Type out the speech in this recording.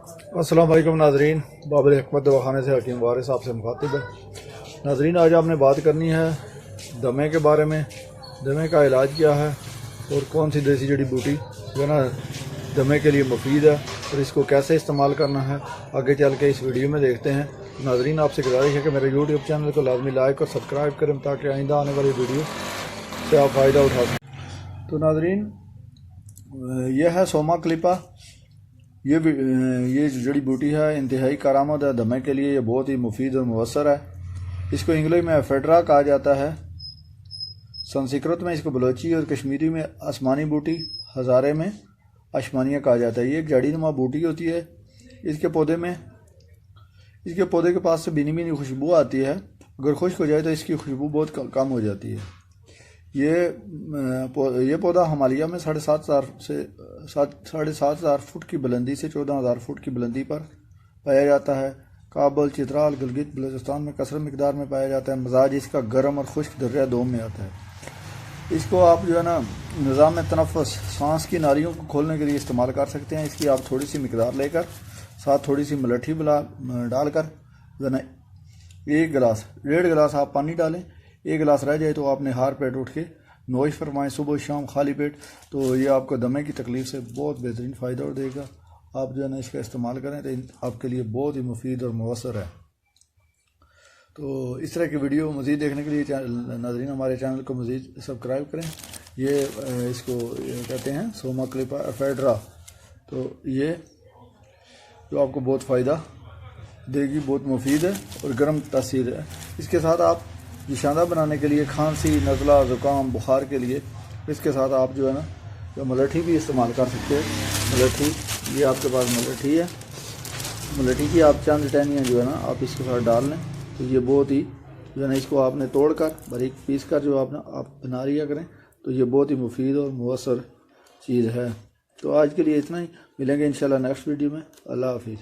अस्सलाम वालेकुम नाजरीन, बाबर हिकमत दवाखाने से हकीम वारिस आपसे मुखातिब है। नाजरीन, आज आपने बात करनी है दमे के बारे में। दमे का इलाज क्या है और कौन सी देसी जड़ी बूटी जो है ना दमे के लिए मुफीद है और इसको कैसे इस्तेमाल करना है आगे चल के इस वीडियो में देखते हैं। नाजरीन, आपसे गुजारिश है कि मेरे यूट्यूब चैनल को लाजमी लाइक और सब्सक्राइब करें ताकि आइंदा आने वाली वीडियो से आप फ़ायदा उठा सकें। तो नाजरीन, यह है सोमा क्लिपा। ये जो जड़ी बूटी है इंतहाई कारामद है दमे के लिए। ये बहुत ही मुफीद और मुअस्सर है। इसको इंग्लिश में एफेड्रा कहा जाता है, संस्कृत में इसको बलोची और कश्मीरी में आसमानी बूटी, हज़ारे में आसमानिया कहा जाता है। ये एक जड़ी नुमा बूटी होती है। इसके पौधे के पास से बीनी बीनी खुशबू आती है। अगर खुश्क हो जाए तो इसकी खुशबू बहुत कम हो जाती है। ये पौधा हिमालय में 7,500 फुट की बुलंदी से 14,000 फुट की बुलंदी पर पाया जाता है। काबुल, चित्राल, गिलगित बल्तिस्तान में कसर मिकदार में पाया जाता है। मजाज इसका गर्म और खुश्क दर्जा दोम में आता है। इसको आप जो है ना निज़ाम तनफ़ुस, सांस की नालियों को खोलने के लिए इस्तेमाल कर सकते हैं। इसकी आप थोड़ी सी मिकदार लेकर साथ थोड़ी सी मलठी डालकर जो है ना 1.5 गिलास आप पानी डालें। 1 गिलास रह जाए तो आपने हार पेट उठ के नोश फरमाएं सुबह शाम खाली पेट। तो ये आपको दमे की तकलीफ़ से बहुत बेहतरीन फ़ायदा देगा। आप जो है ना इसका इस्तेमाल करें तो आपके लिए बहुत ही मुफीद और मुअस्सर है। तो इस तरह की वीडियो मज़ीद देखने के लिए नाज़रीन हमारे चैनल को मज़ीद सब्सक्राइब करें। ये इसको कहते हैं सोमा क्लिपा एफेड्रा। तो ये जो आपको बहुत फ़ायदा देगी, बहुत मुफीद है और गर्म तासीर है। इसके साथ आप निशाना बनाने के लिए, खांसी, नज़ला, ज़ुकाम, बुखार के लिए इसके साथ आप जो है ना जो मलठी भी इस्तेमाल कर सकते हैं। मलठी, ये आपके पास मलठी है। मलठी की आप चंद टहनियाँ जो है ना आप इसके साथ डाल लें तो ये बहुत ही जो है ना इसको आपने तोड़कर बारीक पीस कर जो आप बना लिया करें तो ये बहुत ही मुफीद और मुअस्सर चीज़ है। तो आज के लिए इतना ही, मिलेंगे इंशाल्लाह नेक्स्ट वीडियो में। अल्लाह हाफिज़।